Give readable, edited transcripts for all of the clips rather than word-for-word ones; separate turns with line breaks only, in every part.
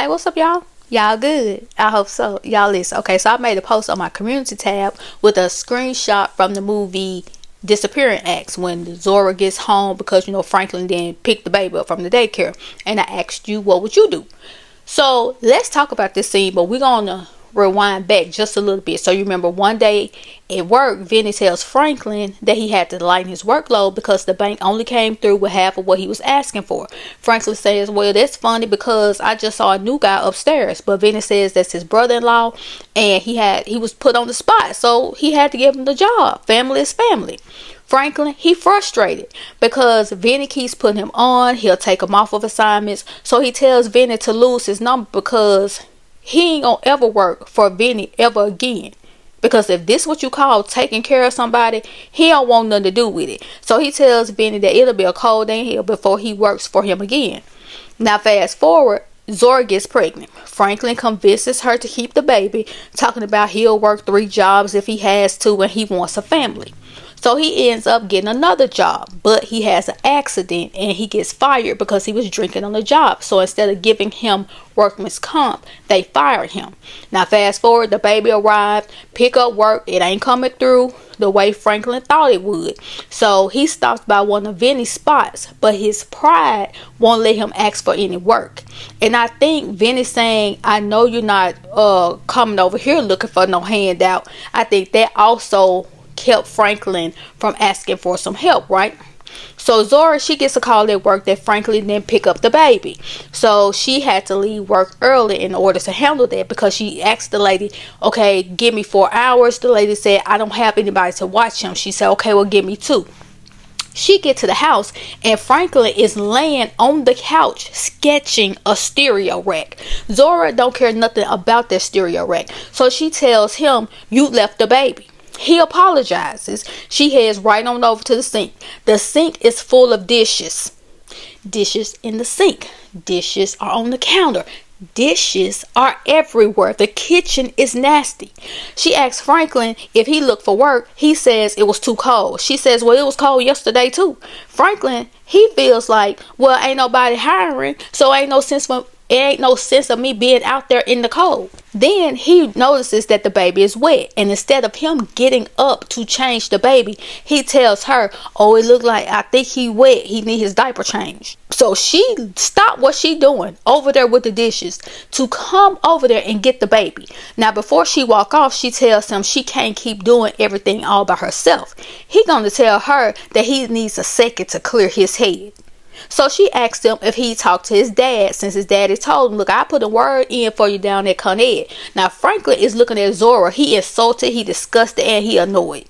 Hey, what's up, y'all? Y'all good? I hope so. Y'all listen. Okay, so I made a post on my community tab with a screenshot from the movie Disappearing Acts when Zora gets home because Franklin didn't pick the baby up from the daycare. And I asked you, what would you do? So let's talk about this scene, but we're gonna rewind back just a little bit. So you remember one day at work, Vinny tells Franklin that he had to lighten his workload because the bank only came through with half of what he was asking for. Franklin says, well, that's funny because I just saw a new guy upstairs. But Vinny says that's his brother-in-law and he was put on the spot, so he had to give him the job. Family is family. Franklin, he frustrated because Vinny keeps putting him on. He'll take him off of assignments. So he tells Vinny to lose his number because he ain't gonna ever work for Vinny ever again. Because if this what you call taking care of somebody, he don't want nothing to do with it. So he tells Vinny that it'll be a cold day in hell before he works for him again. Now fast forward, Zora gets pregnant. Franklin convinces her to keep the baby, talking about he'll work 3 jobs if he has to and he wants a family. So he ends up getting another job, but he has an accident and he gets fired because he was drinking on the job. So instead of giving him workman's comp, they fired him. Now fast forward, the baby arrived, pick up work, it ain't coming through the way Franklin thought it would. So he stops by one of Vinny's spots, but his pride won't let him ask for any work. And I think Vinny's saying, I know you're not coming over here looking for no handout. I think that also kept Franklin from asking for some help, right? So Zora, she gets a call at work that Franklin didn't pick up the baby. So she had to leave work early in order to handle that because she asked the lady, okay, give me 4 hours. The lady said, I don't have anybody to watch him. She said, okay, well, give me 2. She gets to the house and Franklin is laying on the couch sketching a stereo rack. Zora don't care nothing about that stereo rack. So she tells him, you left the baby. He apologizes. She heads right on over to the sink. The sink is full of dishes. Dishes in the sink. Dishes are on the counter. Dishes are everywhere. The kitchen is nasty. She asks Franklin if he looked for work. He says it was too cold. She says, well, it was cold yesterday too. Franklin, he feels like, well, ain't nobody hiring, so it ain't no sense of me being out there in the cold. Then he notices that the baby is wet. And instead of him getting up to change the baby, he tells her, oh, it look like I think he wet. He need his diaper changed. So she stopped what she doing over there with the dishes to come over there and get the baby. Now, before she walk off, she tells him she can't keep doing everything all by herself. He gonna tell her that he needs a second to clear his head. So she asked him if he talked to his dad, since his daddy told him, look, I put a word in for you down at Con Ed. Now Franklin is looking at Zora. He insulted, he disgusted, and he annoyed.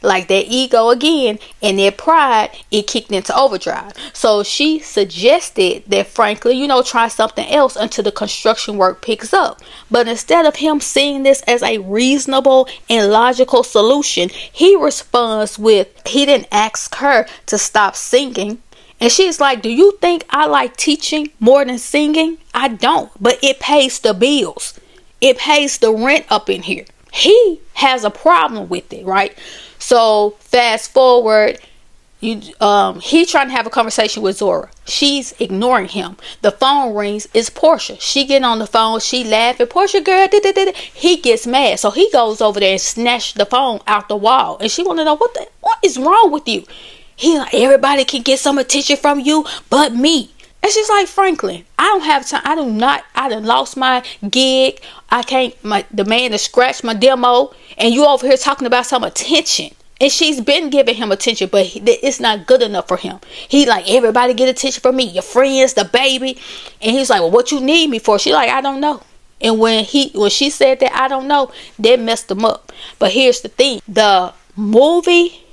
Like that ego again and that pride, it kicked into overdrive. So she suggested that Franklin, try something else until the construction work picks up. But instead of him seeing this as a reasonable and logical solution, he responds with, he didn't ask her to stop singing. And she's like, do you think I like teaching more than singing? I don't, but it pays the bills. It pays the rent up in here. He has a problem with it, right? So fast forward, he trying to have a conversation with Zora. She's ignoring him. The phone rings. It's Portia. She get on the phone. She laughing. Portia, girl. He gets mad. So he goes over there and snatch the phone out the wall. And she want to know what is wrong with you? He like, everybody can get some attention from you but me. And she's like, Franklin, I don't have time. I done lost my gig. The man has scratched my demo. And you over here talking about some attention. And she's been giving him attention, but it's not good enough for him. He like, everybody get attention from me. Your friends, the baby. And he's like, well, what you need me for? She like, I don't know. And when she said that, I don't know, that messed him up. But here's the thing. The movie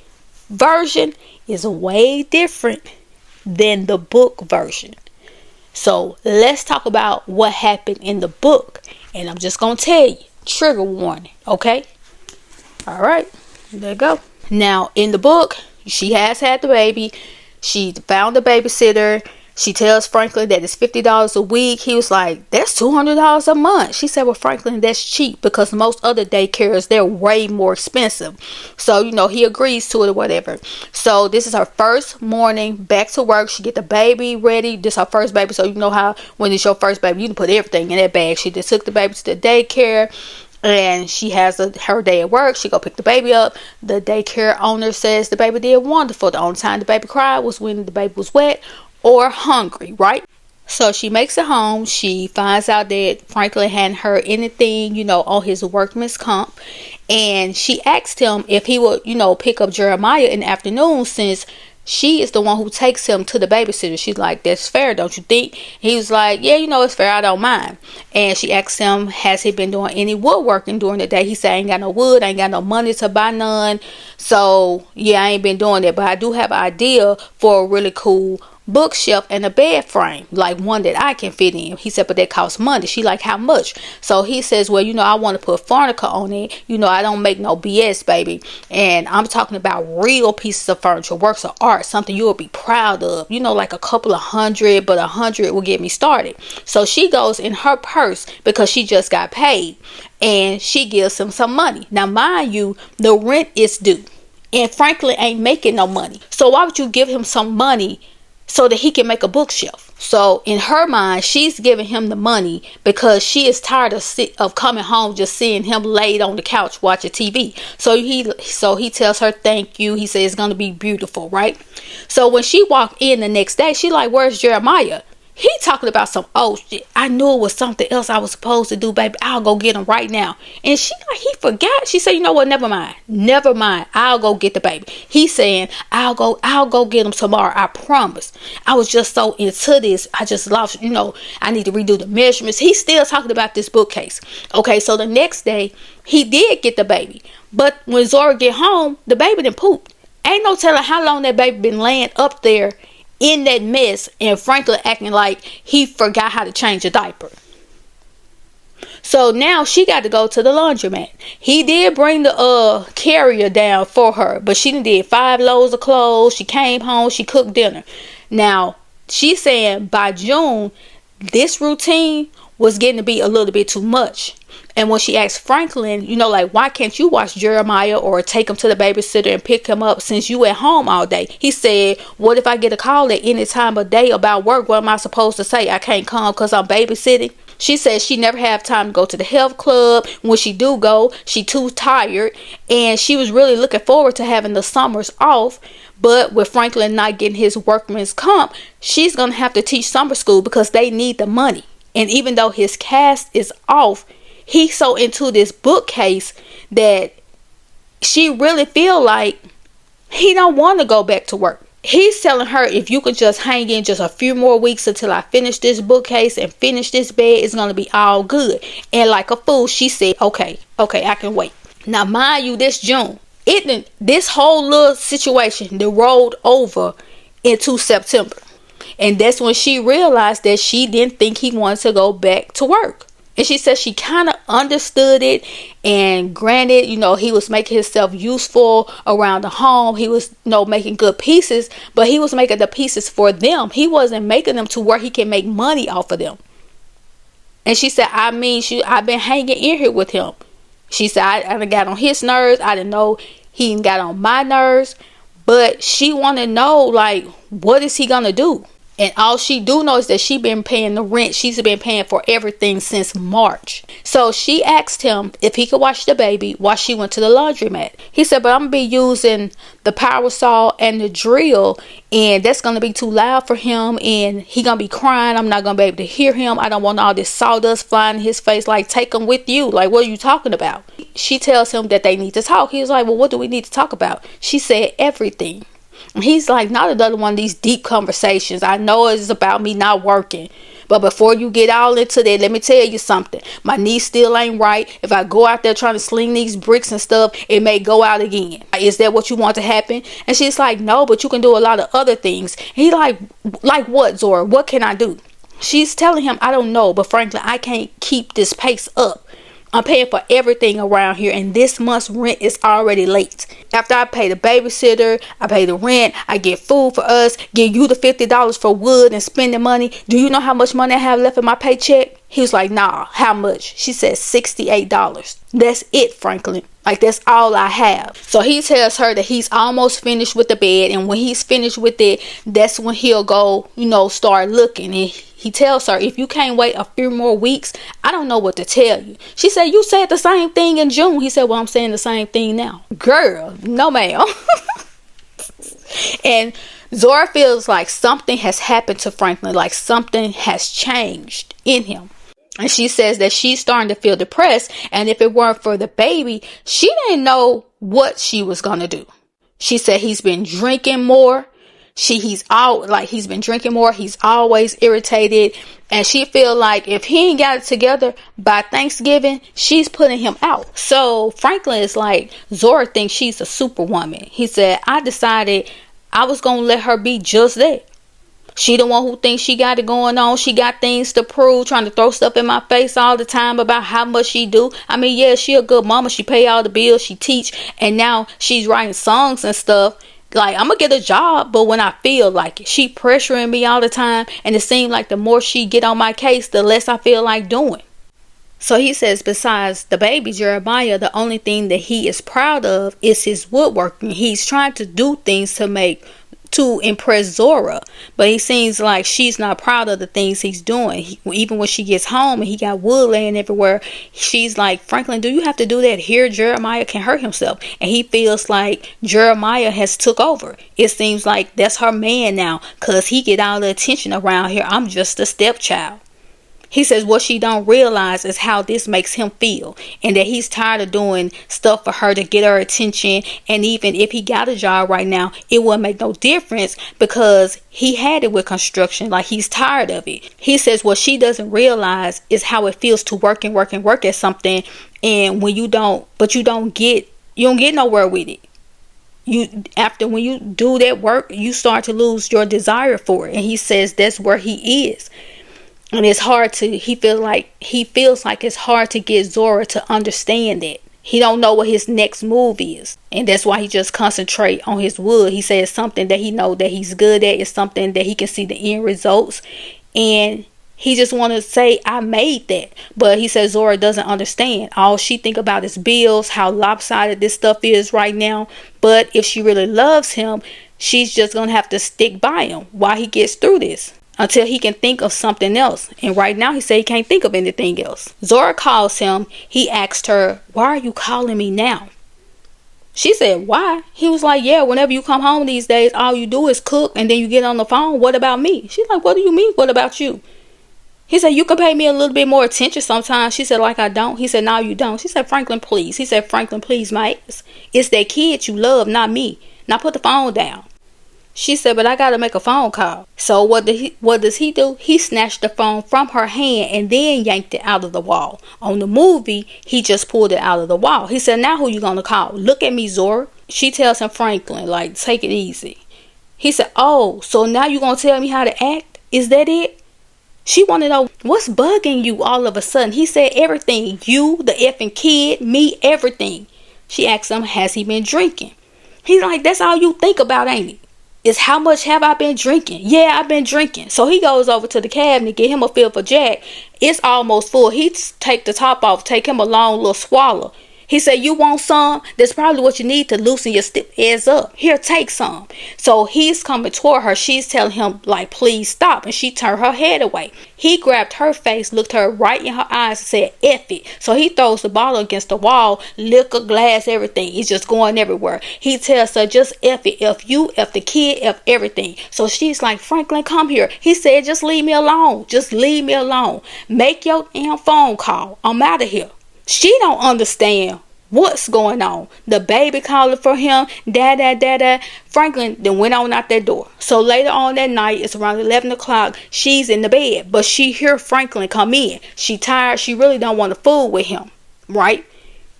version is way different than the book version. So let's talk about what happened in the book. And I'm just going to tell you, trigger warning, okay? All right, there you go. Now, in the book, she has had the baby. She found the babysitter. She tells Franklin that it's $50 a week. He was like, that's $200 a month. She said, well, Franklin, that's cheap because most other daycares, they're way more expensive. So, he agrees to it or whatever. So this is her first morning back to work. She get the baby ready. This is her first baby. So you know how when it's your first baby, you can put everything in that bag. She just took the baby to the daycare. And she has her day at work. She go pick the baby up. The daycare owner says the baby did wonderful. The only time the baby cried was when the baby was wet or hungry, right? So she makes it home. She finds out that Franklin hadn't heard anything, on his workman's comp. And she asked him if he would, pick up Jeremiah in the afternoon, since she is the one who takes him to the babysitter. She's like, that's fair, don't you think? He was like, yeah, it's fair. I don't mind. And she asked him, has he been doing any woodworking during the day? He said, I ain't got no wood. I ain't got no money to buy none. So, yeah, I ain't been doing that. But I do have an idea for a really cool bookshelf and a bed frame, like one that I can fit in. He said, but that costs money. She like, how much? So he says, well, I want to put furniture on it. I don't make no BS, baby. And I'm talking about real pieces of furniture, works of art, something you'll be proud of, like a couple of $100, but $100 will get me started. So she goes in her purse because she just got paid, and she gives him some money. Now, mind you, the rent is due, and Franklin ain't making no money. So why would you give him some money so that he can make a bookshelf? So in her mind, she's giving him the money because she is tired of coming home just seeing him laid on the couch watching TV. So he tells her thank you. He says it's gonna be beautiful, right? So when she walked in the next day, she like, where's Jeremiah? He talking about some, oh shit, I knew it was something else I was supposed to do, baby. I'll go get him right now. And she like, he forgot. She said, you know what, never mind, I'll go get the baby. He's saying, I'll go get him tomorrow, I promise. I was just so into this, I just lost, I need to redo the measurements. He's still talking about this bookcase. Okay, so the next day he did get the baby, but when Zora get home, the baby done pooped. Ain't no telling how long that baby been laying up there in that mess, and Franklin acting like he forgot how to change a diaper. So now she got to go to the laundromat. He did bring the carrier down for her, but she did 5 loads of clothes. She came home, she cooked dinner. Now she's saying by June this routine was getting to be a little bit too much. And when she asked Franklin, like, why can't you watch Jeremiah or take him to the babysitter and pick him up since you at home all day? He said, what if I get a call at any time of day about work? What am I supposed to say? I can't come because I'm babysitting? She says she never have time to go to the health club. When she do go, she too tired. And she was really looking forward to having the summers off. But with Franklin not getting his workman's comp, she's going to have to teach summer school because they need the money. And even though his cast is off, he's so into this bookcase that she really feel like he don't want to go back to work. He's telling her, if you could just hang in just a few more weeks until I finish this bookcase and finish this bed, it's going to be all good. And like a fool, she said, okay, I can wait. Now, mind you, this June, this whole little situation, they rolled over into September. And that's when she realized that she didn't think he wanted to go back to work. And she said she kind of understood it. And granted, he was making himself useful around the home. He was, making good pieces. But he was making the pieces for them. He wasn't making them to where he can make money off of them. And she said, I've been hanging in here with him. She said, I done got on his nerves. I didn't know he even got on my nerves. But she wanted to know, like, what is he going to do? And all she do know is that she been paying the rent. She's been paying for everything since March. So she asked him if he could watch the baby while she went to the laundromat. He said, but I'm going to be using the power saw and the drill. And that's going to be too loud for him. And he going to be crying. I'm not going to be able to hear him. I don't want all this sawdust flying in his face. Like, take him with you. Like, what are you talking about? She tells him that they need to talk. He was like, well, what do we need to talk about? She said, everything. He's like, not another one of these deep conversations. I know it's about me not working. But before you get all into that, let me tell you something. My knee still ain't right. If I go out there trying to sling these bricks and stuff, it may go out again. Is that what you want to happen? And she's like, no, but you can do a lot of other things. And he's like what, Zora? What can I do? She's telling him, I don't know, but Franklin, I can't keep this pace up. I'm paying for everything around here, and this month's rent is already late. After I pay the babysitter, I pay the rent, I get food for us, give you the $50 for wood and spending money. Do you know how much money I have left in my paycheck? He was like, nah, how much? She said $68. That's it, Franklin. Like, that's all I have. So he tells her that he's almost finished with the bed, and when he's finished with it, that's when he'll go, start looking. And he tells her, if you can't wait a few more weeks, I don't know what to tell you. She said, you said the same thing in June. He said, well, I'm saying the same thing now. Girl, no ma'am. And Zora feels like something has happened to Franklin, like something has changed in him. And she says that she's starting to feel depressed, and if it weren't for the baby, she didn't know what she was going to do. She said he's been drinking more. He's been drinking more. He's always irritated, and she feel like if he ain't got it together by Thanksgiving, she's putting him out. So Franklin is like, Zora thinks she's a superwoman. He said, I decided I was going to let her be just that. She the one who thinks she got it going on. She got things to prove, trying to throw stuff in my face all the time about how much she do. I mean, yeah, she a good mama. She pay all the bills. She teach. And now she's writing songs and stuff. Like, I'm going to get a job, but when I feel like it, she pressuring me all the time. And it seems like the more she get on my case, the less I feel like doing. So he says, besides the baby, Jeremiah, the only thing that he is proud of is his woodworking. He's trying to do things to impress Zora, but he seems like she's not proud of the things he's doing. Even when she gets home and he got wood laying everywhere, she's like, Franklin, do you have to do that here? Jeremiah can hurt himself. And he feels like Jeremiah has took over. It seems like that's her man now, because he get all the attention around here. I'm just a stepchild. He says what she don't realize is how this makes him feel, and that he's tired of doing stuff for her to get her attention. And even if he got a job right now, it wouldn't make no difference because he had it with construction. Like, he's tired of it. He says what she doesn't realize is how it feels to work at something, and when you don't get nowhere with it. When you do that work, you start to lose your desire for it. And he says that's where he is. And it's hard he feels like it's hard to get Zora to understand that. He don't know what his next move is. And that's why he just concentrate on his wood. He says something that he know that he's good at is something that he can see the end results. And he just want to say, I made that. But he says Zora doesn't understand. All she think about is bills, how lopsided this stuff is right now. But if she really loves him, she's just going to have to stick by him while he gets through this, until he can think of something else. And right now he said he can't think of anything else. Zora calls him. He asked her, why are you calling me now? She said, why? He was like, yeah, whenever you come home these days, all you do is cook and then you get on the phone. What about me? She's like, what do you mean? What about you? He said, you can pay me a little bit more attention sometimes. She said, like I don't. He said, no, you don't. She said, Franklin, please. He said, Franklin, please, my ass. It's that kid you love, not me. Now put the phone down. She said, but I gotta make a phone call. So what does he do? He snatched the phone from her hand and then yanked it out of the wall. On the movie, he just pulled it out of the wall. He said, now who you gonna call? Look at me, Zora. She tells him, Franklin, like, take it easy. He said, oh, so now you gonna tell me how to act? Is that it? She wanted to know, what's bugging you all of a sudden? He said, everything. You, the effing kid, me, everything. She asked him, has he been drinking? He's like, that's all you think about, ain't it? Is how much have I been drinking? Yeah, I've been drinking. So he goes over to the cabinet, get him a fill for Jack. It's almost full. He take the top off, take him a long little swallow. He said, you want some? That's probably what you need to loosen your stiff ass up. Here, take some. So he's coming toward her. She's telling him, like, please stop. And she turned her head away. He grabbed her face, looked her right in her eyes and said, F it. So he throws the bottle against the wall, liquor, glass, everything. It's just going everywhere. He tells her, just F it. F you, F the kid, F everything. So she's like, Franklin, come here. He said, just leave me alone. Just leave me alone. Make your damn phone call. I'm out of here. She don't understand what's going on. The baby calling for him. Dada. Franklin then went on out that door. So later on that night, it's around 11 o'clock. She's in the bed, but she hear Franklin come in. She tired. She really don't want to fool with him. Right?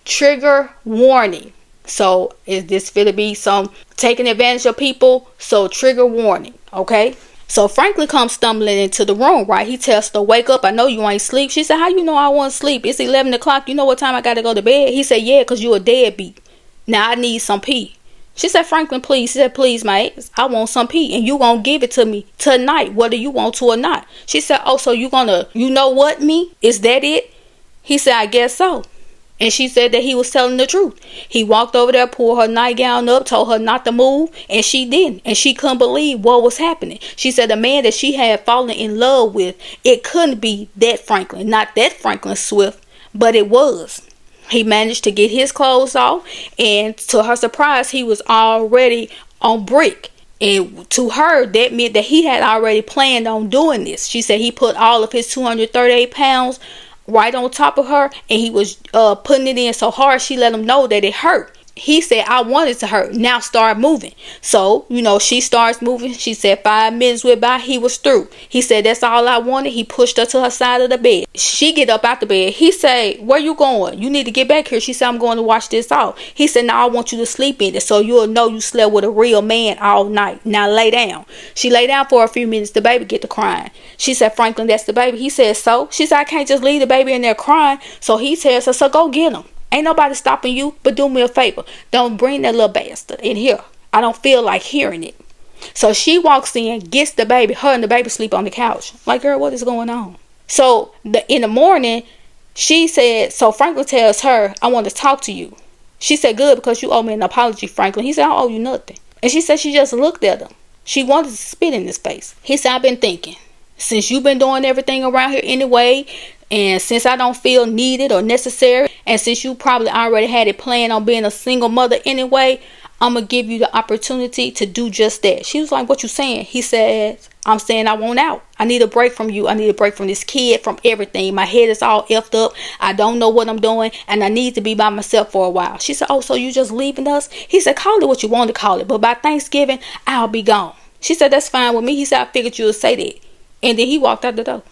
Trigger warning. So is this going to be some taking advantage of people? So trigger warning. Okay? So Franklin comes stumbling into the room, right? He tells her to wake up. I know you ain't sleep. She said, how you know I want to sleep? It's 11 o'clock. You know what time I got to go to bed? He said, yeah, because you a deadbeat. Now I need some pee. She said, Franklin, please. She said, please, mate. I want some pee. And you going to give it to me tonight, whether you want to or not. She said, oh, so you going to, you know what, me? Is that it? He said, I guess so. And she said that he was telling the truth. He walked over there, pulled her nightgown up, told her not to move, and she didn't. And she couldn't believe what was happening. She said the man that she had fallen in love with, it couldn't be that Franklin. Not that Franklin Swift, but it was. He managed to get his clothes off, and to her surprise, he was already on brick. And to her, that meant that he had already planned on doing this. She said he put all of his 238 pounds right on top of her, and he was putting it in so hard she let him know that it hurt. He said, I want it to hurt. Now start moving. So, she starts moving. She said 5 minutes went by. He was through. He said, that's all I wanted. He pushed her to her side of the bed. She get up out the bed. He said, where you going? You need to get back here. She said, I'm going to wash this off. He said, now I want you to sleep in it so you'll know you slept with a real man all night. Now lay down. She lay down for a few minutes. The baby get to crying. She said, Franklin, that's the baby. He said, so? She said, I can't just leave the baby in there crying. So he tells her, so go get him. Ain't nobody stopping you, but do me a favor. Don't bring that little bastard in here. I don't feel like hearing it. So she walks in, gets the baby. Her and the baby sleep on the couch. Like, girl, what is going on? So in the morning, she said, so Franklin tells her, I want to talk to you. She said, good, because you owe me an apology, Franklin. He said, I owe you nothing. And she said she just looked at him. She wanted to spit in his face. He said, I've been thinking. Since you've been doing everything around here anyway, and since I don't feel needed or necessary, and since you probably already had it planned on being a single mother anyway, I'm going to give you the opportunity to do just that. She was like, what you saying? He said, I'm saying I want out. I need a break from you. I need a break from this kid, from everything. My head is all effed up. I don't know what I'm doing, and I need to be by myself for a while. She said, oh, so you just leaving us? He said, call it what you want to call it, but by Thanksgiving, I'll be gone. She said, that's fine with me. He said, I figured you would say that. And then he walked out the door.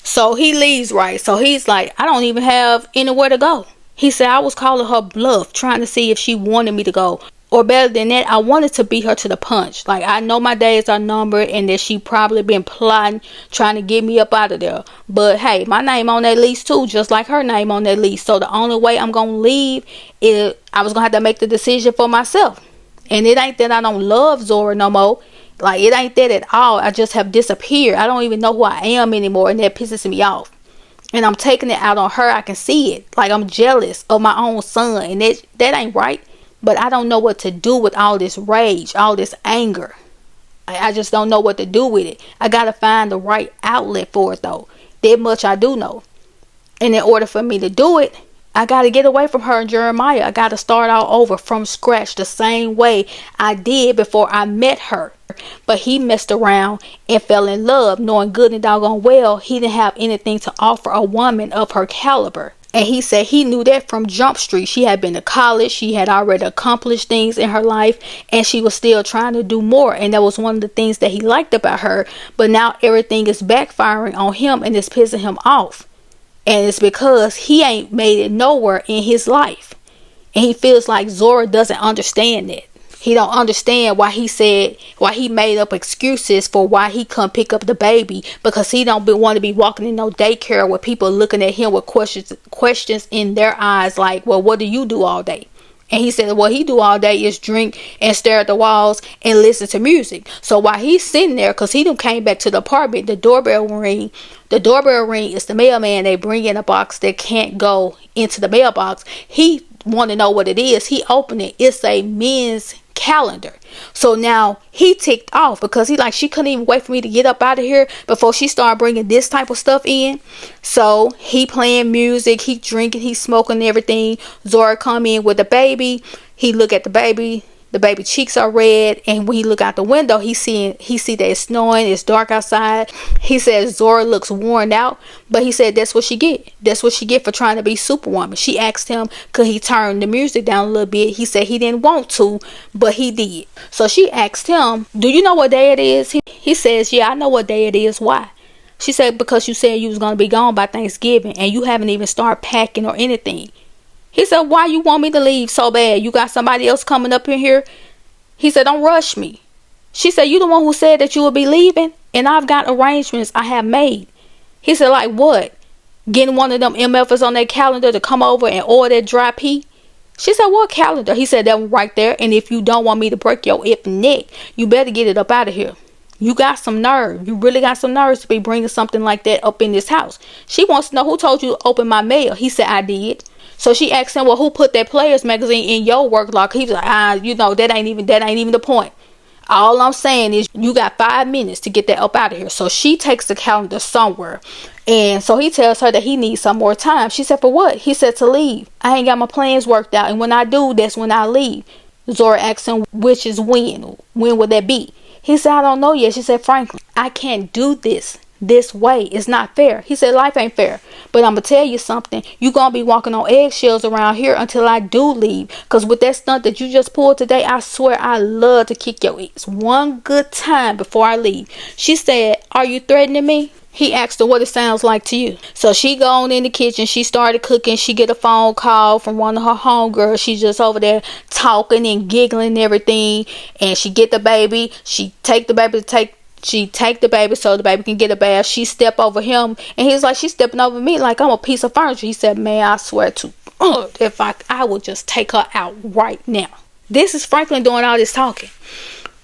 So he leaves, right? So he's like, I don't even have anywhere to go. He said, I was calling her bluff, trying to see if she wanted me to go. Or better than that, I wanted to beat her to the punch. Like, I know my days are numbered and that she probably been plotting, trying to get me up out of there. But hey, my name on that lease too, just like her name on that lease. So the only way I'm going to leave is I was going to have to make the decision for myself. And it ain't that I don't love Zora no more. Like, it ain't that at all. I just have disappeared. I don't even know who I am anymore, and that pisses me off. And I'm taking it out on her. I can see it. Like, I'm jealous of my own son, and that ain't right. But I don't know what to do with all this rage, all this anger. I just don't know what to do with it. I gotta find the right outlet for it, though. That much I do know. And in order for me to do it, I got to get away from her and Jeremiah. I got to start all over from scratch the same way I did before I met her. But he messed around and fell in love, knowing good and doggone well he didn't have anything to offer a woman of her caliber. And he said he knew that from Jump Street. She had been to college. She had already accomplished things in her life, and she was still trying to do more. And that was one of the things that he liked about her. But now everything is backfiring on him and it's pissing him off. And it's because he ain't made it nowhere in his life. And he feels like Zora doesn't understand it. He don't understand why he made up excuses for why he couldn't pick up the baby, because he don't want to be walking in no daycare with people looking at him with questions in their eyes like, well, what do you do all day? And he said what he do all day is drink and stare at the walls and listen to music. So while he's sitting there, because he done came back to the apartment, the doorbell ring. The doorbell ring is the mailman. They bring in a box that can't go into the mailbox. He want to know what it is. He opened it. It's a men's calendar. So now he ticked off because she couldn't even wait for me to get up out of here before she started bringing this type of stuff in. So he playing music, he drinking, he smoking everything. Zora come in with the baby. He look at the baby. The baby cheeks are red, and when he look out the window, he see that it's snowing, it's dark outside. He says Zora looks worn out, but he said that's what she get. That's what she get for trying to be Superwoman. She asked him could he turn the music down a little bit. He said he didn't want to, but he did. So she asked him, do you know what day it is? He says, yeah, I know what day it is. Why? She said, because you said you was going to be gone by Thanksgiving, and you haven't even started packing or anything. He said, why you want me to leave so bad? You got somebody else coming up in here? He said, don't rush me. She said, you the one who said that you would be leaving, and I've got arrangements I have made. He said, like what? Getting one of them MFers on their calendar to come over and order that dry pea? She said, what calendar? He said, that one right there. And if you don't want me to break your neck, you better get it up out of here. You got some nerve. You really got some nerves to be bringing something like that up in this house. She wants to know, who told you to open my mail? He said, I did. So she asked him, well, who put that Players magazine in your work locker? He was like, that ain't even the point. All I'm saying is you got 5 minutes to get that up out of here. So she takes the calendar somewhere. And so he tells her that he needs some more time. She said, for what? He said, to leave. I ain't got my plans worked out. And when I do, that's when I leave. Zora asked him, which is when? When would that be? He said, I don't know yet. She said, Franklin, I can't do this way. It's not fair. He said, life ain't fair. But I'm going to tell you something. You going to be walking on eggshells around here until I do leave. Because with that stunt that you just pulled today, I swear I love to kick your ass one good time before I leave. She said, are you threatening me? He asked her what it sounds like to you. So she go on in the kitchen. She started cooking. She get a phone call from one of her homegirls. She's just over there talking and giggling and everything. And she get the baby. She take the baby so the baby can get a bath. She step over him. And he's like, she's stepping over me like I'm a piece of furniture. He said, man, I swear to God, if I would just take her out right now. This is Franklin doing all this talking.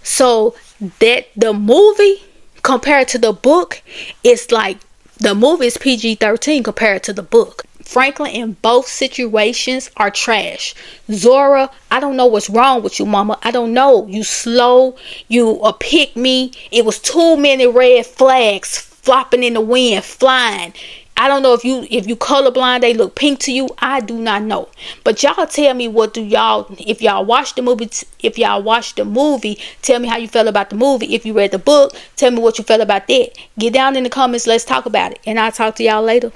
So that the movie compared to the book, it's like the movie is PG-13 compared to the book. Franklin in both situations are trash. Zora, I don't know what's wrong with you, mama. I don't know. You slow. You a pick me. It was too many red flags flopping in the wind, flying. I don't know if you colorblind, they look pink to you. I do not know. But y'all tell me, if y'all watched the movie, tell me how you felt about the movie. If you read the book, tell me what you felt about that. Get down in the comments, let's talk about it. And I'll talk to y'all later.